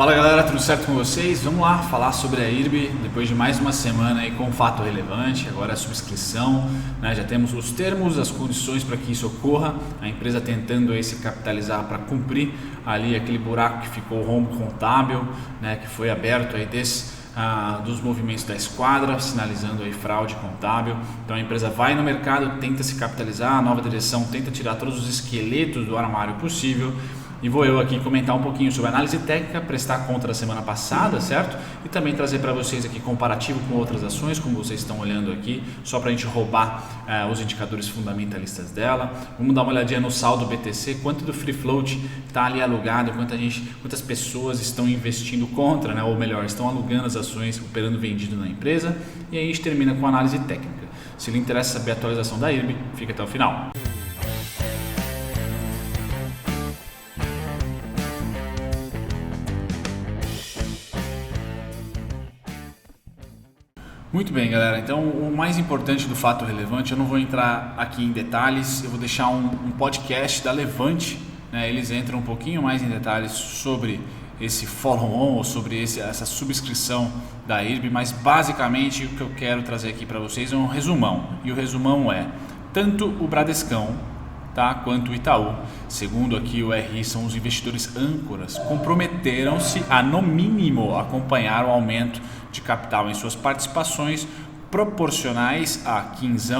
Fala galera, tudo certo com vocês? Vamos lá falar sobre a IRB depois de mais uma semana aí com um fato relevante. Agora a subscrição, né? Já temos os termos, as condições para que isso ocorra, a empresa tentando aí se capitalizar para cumprir ali aquele buraco que ficou o rombo contábil, né? Que foi aberto aí dos movimentos da esquadra, sinalizando aí fraude contábil. Então a empresa vai no mercado, tenta se capitalizar, a nova direção tenta tirar todos os esqueletos do armário possível. E vou eu aqui comentar um pouquinho sobre a análise técnica, prestar conta da semana passada, certo? E também trazer para vocês aqui comparativo com outras ações, como vocês estão olhando aqui, só para a gente roubar os indicadores fundamentalistas dela. Vamos dar uma olhadinha no saldo BTC, quanto do free float está ali alugado, quantas pessoas estão investindo contra, né? Ou melhor, estão alugando as ações, operando vendido na empresa. E aí a gente termina com a análise técnica. Se lhe interessa saber a atualização da IRB, fica até o final. Muito bem, galera, então o mais importante do fato relevante, eu não vou entrar aqui em detalhes, eu vou deixar um podcast da Levante, né? Eles entram um pouquinho mais em detalhes sobre esse follow-on ou sobre essa subscrição da IRB, mas basicamente o que eu quero trazer aqui para vocês é um resumão, e o resumão é tanto o Bradescão, tá, quanto o Itaú, segundo aqui o RI, são os investidores âncoras, comprometeram-se a no mínimo acompanhar o aumento de capital em suas participações proporcionais a 15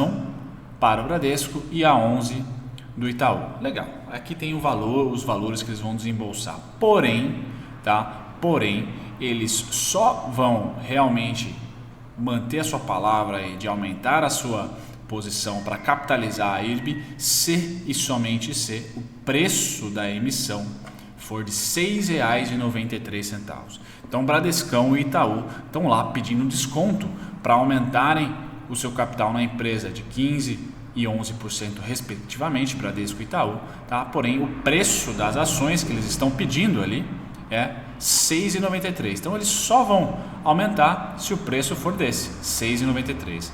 para o Bradesco e a 11 do Itaú. Legal, aqui tem o valor, os valores que eles vão desembolsar, porém, eles só vão realmente manter a sua palavra aí de aumentar a sua posição para capitalizar a IRB se e somente se o preço da emissão for de R$ 6,93. Então, Bradescão e Itaú estão lá pedindo desconto para aumentarem o seu capital na empresa de 15% e 11% respectivamente, Bradesco e Itaú, tá? Porém, o preço das ações que eles estão pedindo ali é R$ 6,93. Então, eles só vão aumentar se o preço for desse, R$ 6,93.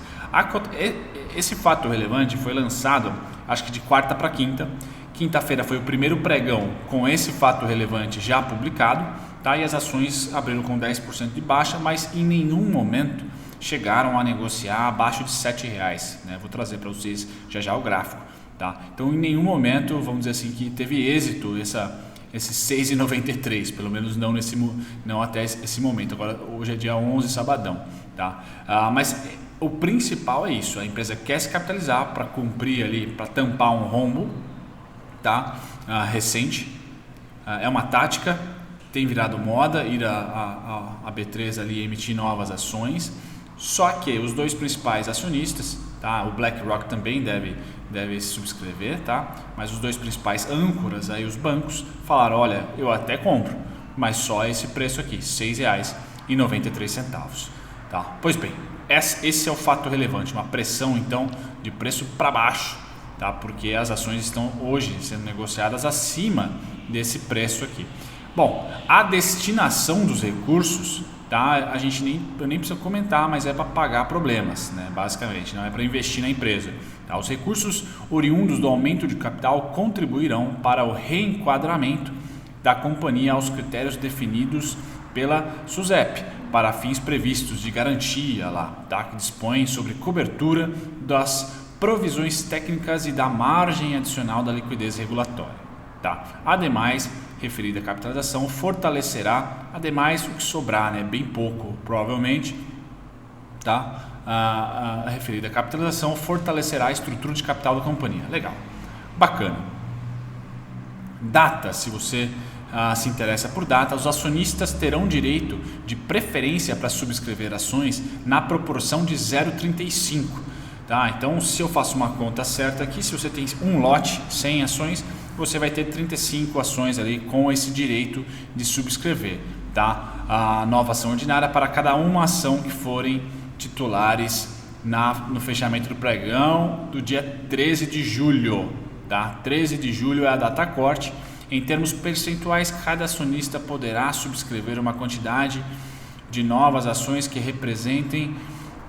Esse fato relevante foi lançado, acho que de quarta para quinta. Quinta-feira foi o primeiro pregão com esse fato relevante já publicado, tá? E as ações abriram com 10% de baixa, mas em nenhum momento chegaram a negociar abaixo de R$ 7,00, né? Vou trazer para vocês já o gráfico, tá? Então, em nenhum momento, vamos dizer assim, que teve êxito esse 6,93, pelo menos não até esse momento. Agora, hoje é dia 11, sabadão, tá? Mas o principal é isso, a empresa quer se capitalizar para cumprir ali, para tampar um rombo, tá? Recente, é uma tática, tem virado moda ir a B3 ali emitir novas ações, só que os dois principais acionistas, tá? O BlackRock também deve subscrever, tá? Mas os dois principais âncoras, aí os bancos, falaram, olha, eu até compro, mas só esse preço aqui, R$ 6,93, tá? Pois bem, esse é o fato relevante, uma pressão então de preço para baixo, tá? Porque as ações estão hoje sendo negociadas acima desse preço aqui. Bom, a destinação dos recursos, tá? A gente nem precisa comentar, mas é para pagar problemas, né? Basicamente, não é para investir na empresa, tá? Os recursos oriundos do aumento de capital contribuirão para o reenquadramento da companhia aos critérios definidos pela SUSEP, para fins previstos de garantia lá, tá? Que dispõe sobre cobertura das provisões técnicas e da margem adicional da liquidez regulatória, tá? Ademais, referida capitalização fortalecerá, ademais o que sobrar, né? Bem pouco provavelmente, tá? A referida capitalização fortalecerá a estrutura de capital da companhia. Legal, bacana. Data, se você se interessa por data, os acionistas terão direito de preferência para subscrever ações na proporção de 0,35, tá? Então, se eu faço uma conta certa aqui, se você tem um lote, 100 ações, você vai ter 35 ações ali com esse direito de subscrever, tá? A nova ação ordinária para cada uma ação que forem titulares no fechamento do pregão do dia 13 de julho, tá? 13 de julho é a data corte. Em termos percentuais, cada acionista poderá subscrever uma quantidade de novas ações que representem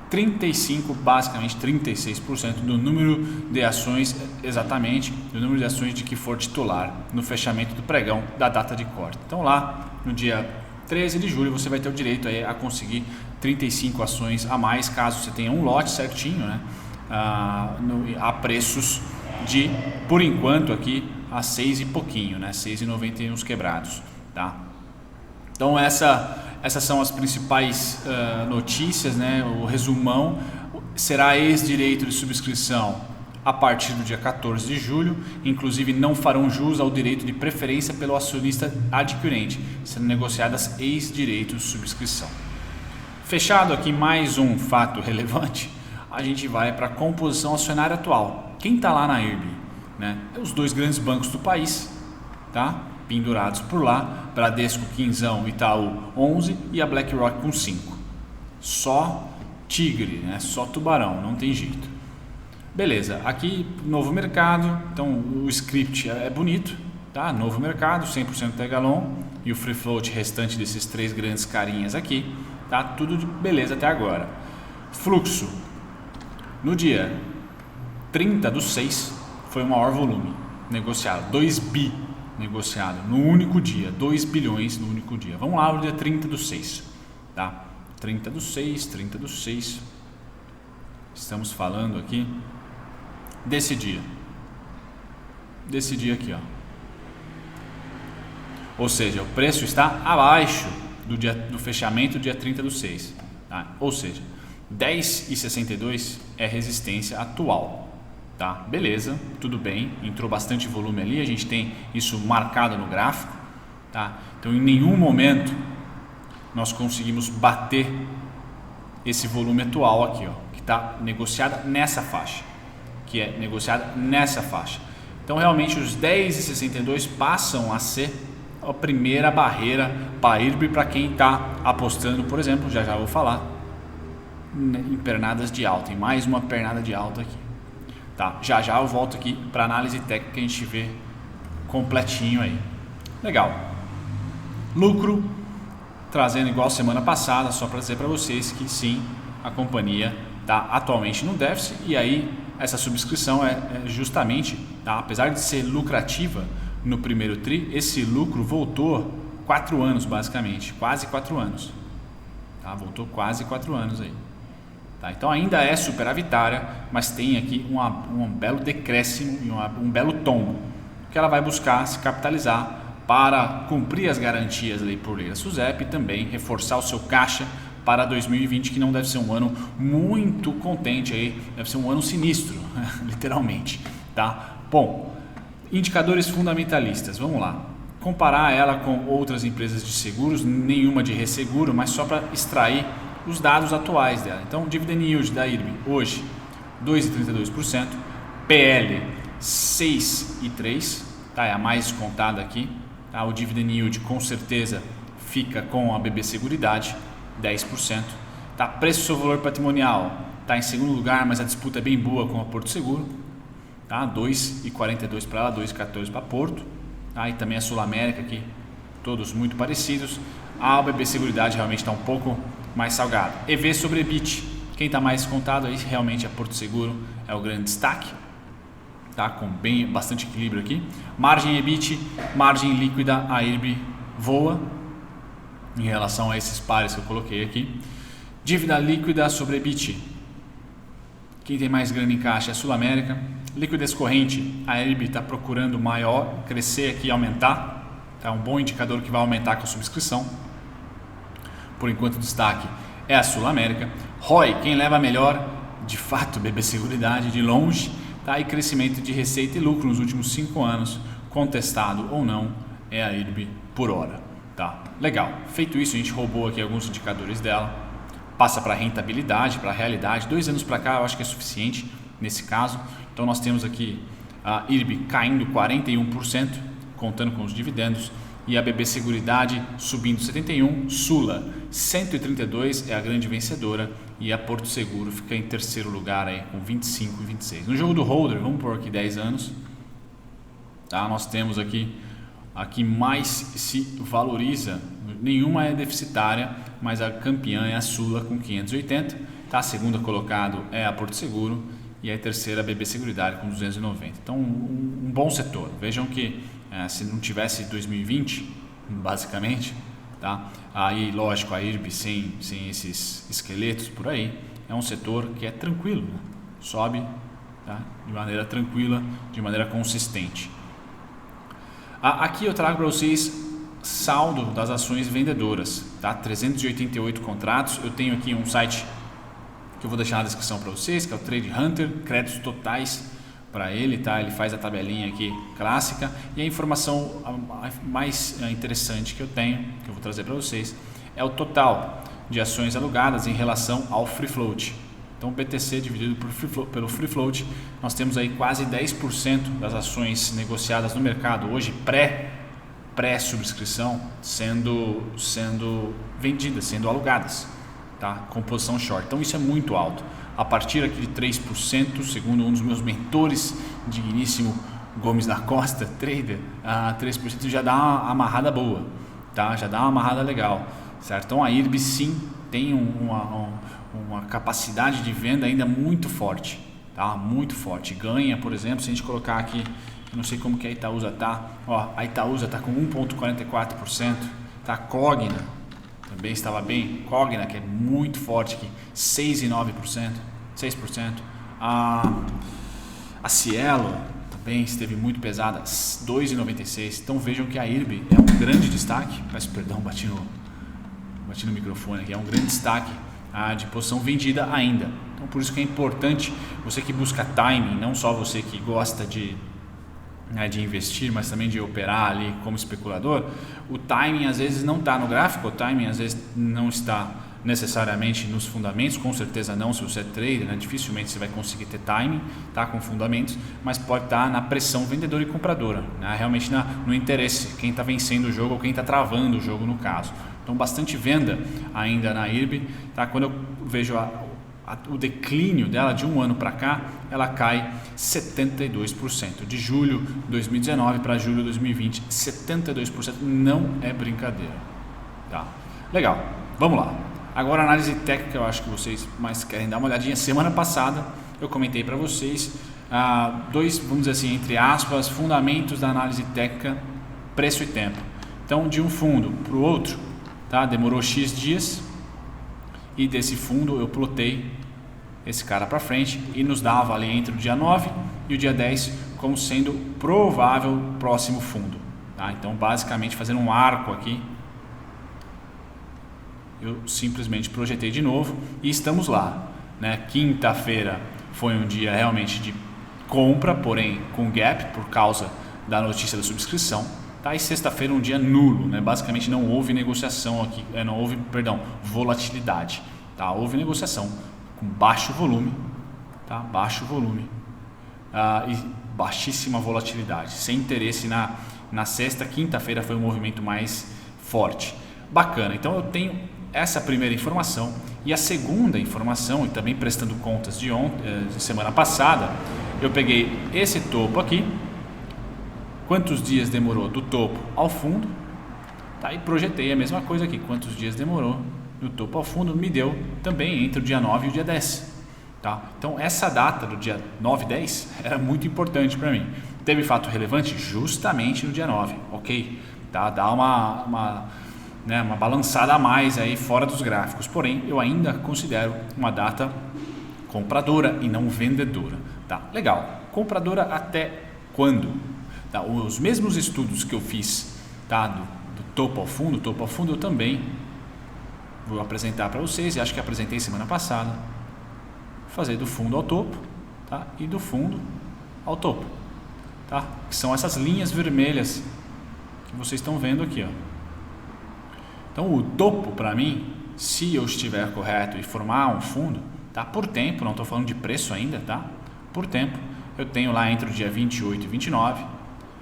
35%, basicamente 36% do número de ações, exatamente, do número de ações de que for titular no fechamento do pregão da data de corte. Então lá no dia 13 de julho você vai ter o direito aí a conseguir 35 ações a mais, caso você tenha um lote certinho, né? A preços de, por enquanto aqui, a 6 e pouquinho, né? 6,90 uns quebrados, tá? Então essas são as principais notícias, né? O resumão será ex-direito de subscrição a partir do dia 14 de julho, inclusive não farão jus ao direito de preferência pelo acionista adquirente, sendo negociadas ex-direitos de subscrição. Fechado aqui mais um fato relevante, a gente vai para a composição acionária atual. Quem está lá na IRB? Né? Os dois grandes bancos do país, tá? Pendurados por lá, Bradesco, Quinzão, Itaú 11 e a BlackRock com 5. Só tigre, né? Só tubarão, não tem jeito. Beleza, aqui novo mercado, então o script é bonito, tá? Novo mercado, 100% Tegalon e o free float restante desses três grandes carinhas aqui, tá? Tudo de beleza até agora. Fluxo, no dia 30/6 foi o maior volume negociado, 2 bi negociado no único dia, 2 bilhões no único dia. Vamos lá no dia 30/6, tá? 30/6, estamos falando aqui desse dia aqui, ó. Ou seja, o preço está abaixo do fechamento do dia 30/6, tá? Ou seja, 10,62 é resistência atual, tá? Beleza, tudo bem, entrou bastante volume ali, a gente tem isso marcado no gráfico, tá? Então em nenhum momento nós conseguimos bater esse volume atual aqui, ó, que está negociada nessa faixa, Então realmente os 10,62 passam a ser a primeira barreira para IRB para quem está apostando, por exemplo, já vou falar, em pernadas de alta, em mais uma pernada de alta aqui, tá? Já eu volto aqui para análise técnica que a gente vê completinho aí. Legal. Lucro trazendo igual semana passada, só para dizer para vocês que sim, a companhia está atualmente no déficit e aí essa subscrição é justamente, tá? Apesar de ser lucrativa no primeiro tri, esse lucro voltou 4 anos basicamente, quase 4 anos, tá? Voltou quase 4 anos aí. Tá, então ainda é superavitária, mas tem aqui um belo decréscimo e um belo tombo que ela vai buscar se capitalizar para cumprir as garantias lei por lei da SUSEP e também reforçar o seu caixa para 2020, que não deve ser um ano muito contente aí, deve ser um ano sinistro, literalmente, tá? Bom, indicadores fundamentalistas, vamos lá. Comparar ela com outras empresas de seguros, nenhuma de resseguro, mas só para extrair os dados atuais dela. Então, dividend yield da IRB hoje 2,32%, PL 6,3%, tá? É a mais contada aqui, tá? O dividend yield com certeza fica com a BB Seguridade 10%, tá? Preço sobre valor patrimonial está em segundo lugar, mas a disputa é bem boa com a Porto Seguro, tá? 2,42 para ela, 2,14 para Porto, tá? E também a Sul América aqui, todos muito parecidos. A BB Seguridade realmente está um pouco mais salgado. EV sobre EBIT, quem está mais contado aí realmente é Porto Seguro, é o grande destaque, tá? Com bastante equilíbrio aqui. Margem EBIT, margem líquida, a IRB voa em relação a esses pares que eu coloquei aqui. Dívida líquida sobre EBIT, quem tem mais grana em caixa é a Sul América. Liquidez corrente, a IRB está procurando maior, crescer aqui e aumentar, tá? Um bom indicador que vai aumentar com a subscrição. Por enquanto o destaque é a Sul América. ROI, quem leva melhor, de fato, BB Seguridade, de longe, tá? E crescimento de receita e lucro nos últimos 5 anos, contestado ou não, é a IRB por hora, tá? Legal, feito isso a gente roubou aqui alguns indicadores dela, passa para rentabilidade, para a realidade. 2 anos para cá eu acho que é suficiente nesse caso. Então nós temos aqui a IRB caindo 41%, contando com os dividendos, e a BB Seguridade subindo 71%, Sula 132 é a grande vencedora e a Porto Seguro fica em terceiro lugar aí com 25 e 26. No jogo do holder, vamos por aqui 10 anos, tá? Nós temos aqui mais se valoriza, nenhuma é deficitária, mas a campeã é a Sula com 580, tá? A segunda colocado é a Porto Seguro e a terceira a BB Seguridade com 290. Então um bom setor. Vejam que se não tivesse 2020, basicamente, tá? Aí, lógico, a IRB sem esses esqueletos por aí, é um setor que é tranquilo, né? Sobe, tá? De maneira tranquila, de maneira consistente. Aqui eu trago para vocês saldo das ações vendedoras, tá? 388 contratos. Eu tenho aqui um site que eu vou deixar na descrição para vocês, que é o Trade Hunter, créditos totais para ele, tá? Ele faz a tabelinha aqui clássica, e a informação mais interessante que eu tenho, que eu vou trazer para vocês, é o total de ações alugadas em relação ao free float. Então, o BTC dividido pelo free float, nós temos aí quase 10% das ações negociadas no mercado hoje pré-subscrição sendo vendidas, sendo alugadas, tá? Com posição short. Então, isso é muito alto. A partir aqui de 3%, segundo um dos meus mentores, digníssimo Gomes da Costa, trader, 3% já dá uma amarrada boa, tá? Já dá uma amarrada legal, certo? Então, a IRB sim tem uma capacidade de venda ainda muito forte, tá? Muito forte. Ganha, por exemplo, se a gente colocar aqui, eu não sei como que a Itaúsa tá, ó, a Itaúsa tá com 1,44%, tá? Cogna também estava bem, Cogna, que é muito forte aqui, 6,9%, 6%. A Cielo também esteve muito pesada, 2,96%. Então vejam que a IRB é um grande destaque, peço perdão, bati no microfone aqui, é um grande destaque de posição vendida ainda. Então por isso que é importante você que busca timing, não só você que gosta de investir, mas também de operar ali como especulador, o timing às vezes não está no gráfico, o timing às vezes não está necessariamente nos fundamentos, com certeza não se você é trader, né? Dificilmente você vai conseguir ter timing, tá, com fundamentos, mas pode estar na pressão vendedora e compradora, né? Realmente no interesse, quem está vencendo o jogo ou quem está travando o jogo no caso. Então bastante venda ainda na IRB, tá? Quando eu vejo o declínio dela de um ano para cá, ela cai 72%. De julho de 2019 para julho de 2020, 72% não é brincadeira. Tá? Legal, vamos lá. Agora a análise técnica, eu acho que vocês mais querem dar uma olhadinha. Semana passada eu comentei para vocês dois, vamos dizer assim, entre aspas, fundamentos da análise técnica, preço e tempo. Então, de um fundo para o outro, tá? Demorou X dias, e desse fundo eu plotei esse cara para frente e nos dava ali entre o dia 9 e o dia 10 como sendo provável próximo fundo, tá? Então basicamente fazendo um arco aqui, eu simplesmente projetei de novo e estamos lá, né? Quinta-feira foi um dia realmente de compra, porém com gap por causa da notícia da subscrição, tá? E sexta-feira um dia nulo, né? Basicamente não houve negociação aqui, não houve, perdão, volatilidade, tá? Houve negociação com baixo volume, tá? Baixo volume e baixíssima volatilidade, sem interesse na sexta. Quinta-feira foi um movimento mais forte, bacana. Então eu tenho essa primeira informação, e a segunda informação, e também prestando contas de semana passada, eu peguei esse topo aqui, quantos dias demorou do topo ao fundo, tá? E projetei a mesma coisa aqui, quantos dias demorou do topo ao fundo, me deu também entre o dia 9 e o dia 10, tá? Então essa data do dia 9 e 10 era muito importante para mim. Teve fato relevante justamente no dia 9, ok? Tá? Dá uma balançada a mais aí fora dos gráficos, porém eu ainda considero uma data compradora e não vendedora, tá? Legal, compradora até quando? Tá? Os mesmos estudos que eu fiz, tá? do topo ao fundo eu também vou apresentar para vocês, e acho que apresentei semana passada. Fazer do fundo ao topo, tá? E do fundo ao topo, tá? Que são essas linhas vermelhas que vocês estão vendo aqui, ó. Então o topo para mim, se eu estiver correto e formar um fundo, tá? Por tempo, não estou falando de preço ainda, tá? Por tempo, eu tenho lá entre o dia 28 e 29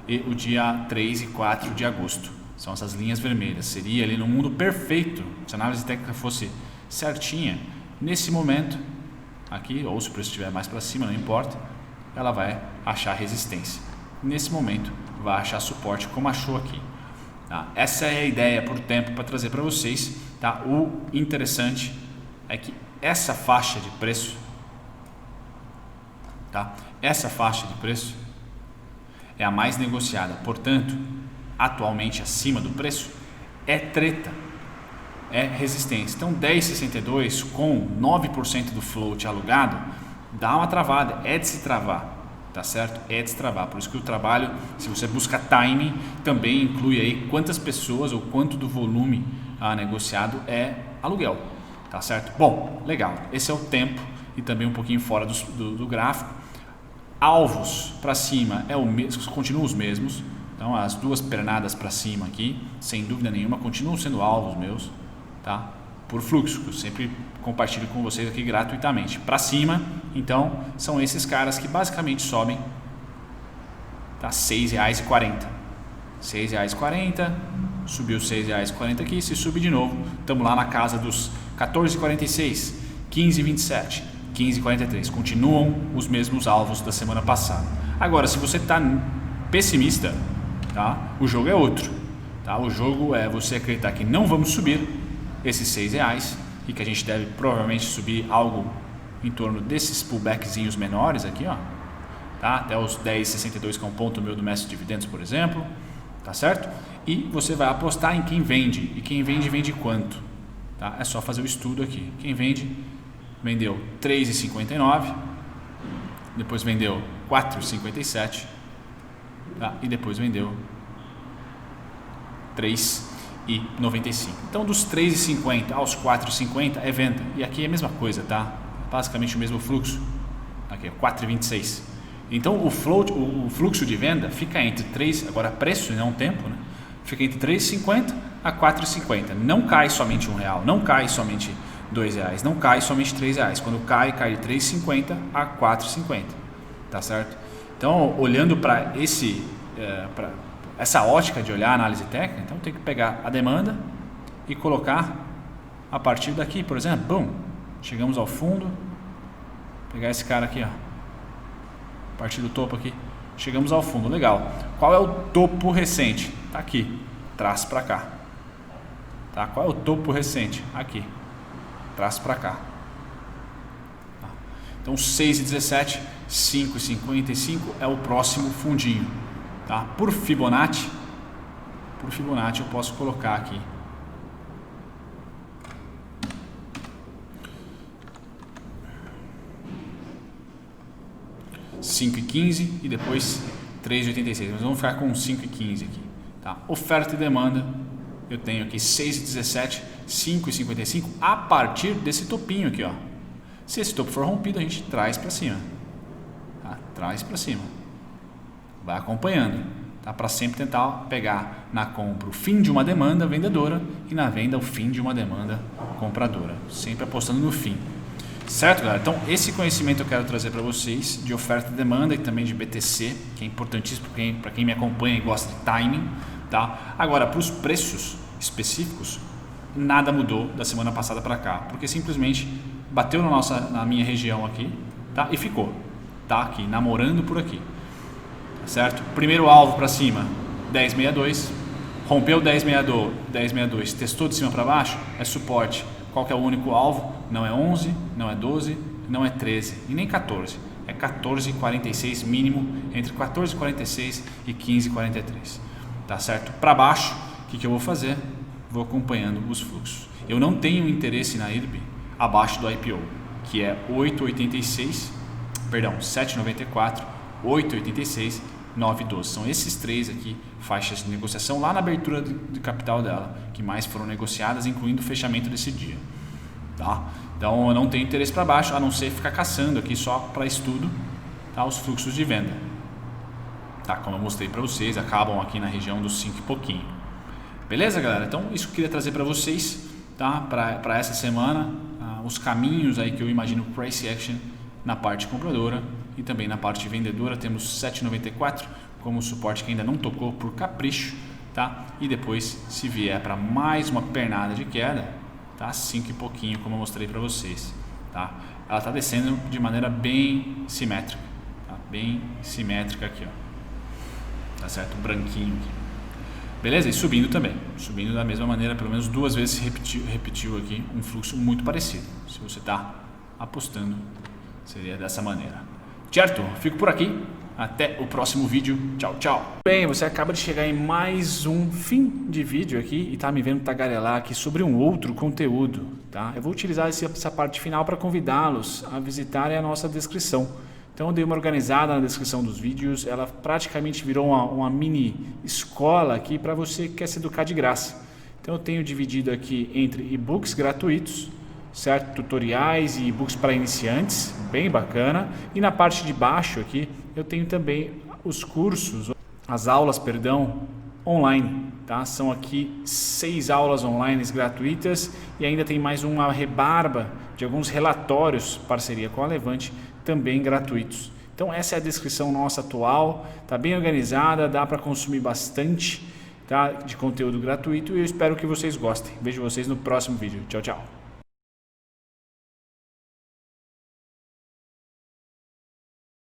e o dia 3 e 4 de agosto. São essas linhas vermelhas. Seria ali no mundo perfeito, se a análise técnica fosse certinha, nesse momento aqui, ou se o preço estiver mais para cima, não importa, ela vai achar resistência. Nesse momento vai achar suporte, como achou aqui, tá? Essa é a ideia por tempo para trazer para vocês, tá? O interessante é que essa faixa de preço, tá? Essa faixa de preço é a mais negociada, portanto atualmente acima do preço é treta, é resistência. Então 10,62 com 9% do float alugado dá uma travada, é de se travar, tá certo? É de se travar. Por isso que o trabalho, se você busca timing, também inclui aí quantas pessoas ou quanto do volume negociado é aluguel, tá certo? Bom, legal. Esse é o tempo e também um pouquinho fora do gráfico. Alvos para cima é o mesmo, continuam os mesmos. Então as duas pernadas para cima aqui, sem dúvida nenhuma, continuam sendo alvos meus, tá? Por fluxo, que eu sempre compartilho com vocês aqui gratuitamente. Para cima, então, são esses caras que basicamente sobem, tá? R$ 6,40. R$ 6,40, subiu R$ 6,40 aqui, se subir de novo, estamos lá na casa dos 14,46, 15,27, 15,43. Continuam os mesmos alvos da semana passada. Agora, se você está pessimista, tá? O jogo é outro, tá? O jogo é você acreditar que não vamos subir esses R$6 e que a gente deve provavelmente subir algo em torno desses pullbackzinhos menores aqui, ó, tá? Até os 10,62, que é um ponto meu do mestre de dividendos, por exemplo, tá certo? E você vai apostar em quem vende, e quem vende, vende quanto, tá? É só fazer o estudo aqui. Quem vende, vendeu 3,59, depois vendeu 4,57, tá? E depois vendeu 3,95. Então dos 3,50 aos 4,50 é venda. E aqui é a mesma coisa, tá? Basicamente o mesmo fluxo. Aqui é 4,26. Então o fluxo de venda fica entre 3, agora preço e não tempo, né? Fica entre 3,50 a 4,50. Não cai somente R$1, não cai somente R$2, não cai somente R$3. Quando cai de 3,50 a 4,50. Tá certo? Então, olhando para essa ótica de olhar a análise técnica, então tem que pegar a demanda e colocar a partir daqui, por exemplo, bum, chegamos ao fundo, pegar esse cara aqui, ó, a partir do topo aqui, chegamos ao fundo, legal. Qual é o topo recente? Tá aqui, traço para cá, tá? Qual é o topo recente? Aqui, traço para cá. Tá. Então 6,17, 5,55 é o próximo fundinho. Tá? Por Fibonacci eu posso colocar aqui 5,15 e depois 3,86. Mas vamos ficar com 5,15 aqui. Tá? Oferta e demanda, eu tenho aqui 6,17, 5,55 a partir desse topinho aqui, ó. Se esse topo for rompido, a gente traz para cima. Tá? Traz para cima. Vai acompanhando, tá? Para sempre tentar pegar na compra o fim de uma demanda vendedora e na venda o fim de uma demanda compradora, sempre apostando no fim, certo, galera? Então esse conhecimento eu quero trazer para vocês de oferta e demanda e também de BTC, que é importantíssimo para quem me acompanha e gosta de timing, tá? Agora, para os preços específicos, nada mudou da semana passada para cá, porque simplesmente bateu na minha região aqui, tá? E ficou, tá? Aqui, namorando por aqui. Certo? Primeiro alvo para cima, 10,62, rompeu 10,62, testou de cima para baixo, é suporte. Qual que é o único alvo? Não é 11, não é 12, não é 13 e nem 14, é 14,46 mínimo, entre 14,46 e 15,43, tá certo? Para baixo, o que eu vou fazer? Vou acompanhando os fluxos. Eu não tenho interesse na IRB abaixo do IPO, que é 7,94, 8,86, 9,12. São esses três aqui, faixas de negociação lá na abertura de capital dela, que mais foram negociadas, incluindo o fechamento desse dia. Tá? Então eu não tenho interesse para baixo, a não ser ficar caçando aqui só para estudo, tá? Os fluxos de venda. Tá? Como eu mostrei para vocês, acabam aqui na região dos 5 e pouquinho. Beleza, galera? Então isso que eu queria trazer para vocês, tá? Para essa semana, os caminhos aí que eu imagino price action na parte compradora. E também na parte vendedora temos 7,94 como suporte que ainda não tocou por capricho, tá? E depois, se vier para mais uma pernada de queda, tá? 5 e pouquinho, como eu mostrei para vocês, tá? Ela está descendo de maneira bem simétrica, tá? Bem simétrica aqui, ó. Tá certo? Branquinho aqui. Beleza? E subindo também, subindo da mesma maneira, pelo menos 2 vezes repetiu aqui um fluxo muito parecido. Se você está apostando, seria dessa maneira. Certo? Fico por aqui. Até o próximo vídeo. Tchau, tchau. Bem, você acaba de chegar em mais um fim de vídeo aqui e tá me vendo tagarelar aqui sobre um outro conteúdo, tá? Eu vou utilizar essa parte final para convidá-los a visitarem a nossa descrição. Então eu dei uma organizada na descrição dos vídeos, ela praticamente virou uma mini escola aqui para você que quer se educar de graça. Então eu tenho dividido aqui entre e-books gratuitos, certo? Tutoriais e e-books para iniciantes, bem bacana. E na parte de baixo aqui eu tenho também os cursos, as aulas, perdão, online, tá? São aqui 6 aulas online gratuitas e ainda tem mais uma rebarba de alguns relatórios, parceria com a Levante, também gratuitos. Então essa é a descrição nossa atual, tá bem organizada, dá para consumir bastante, tá, de conteúdo gratuito e eu espero que vocês gostem. Vejo vocês no próximo vídeo. Tchau, tchau.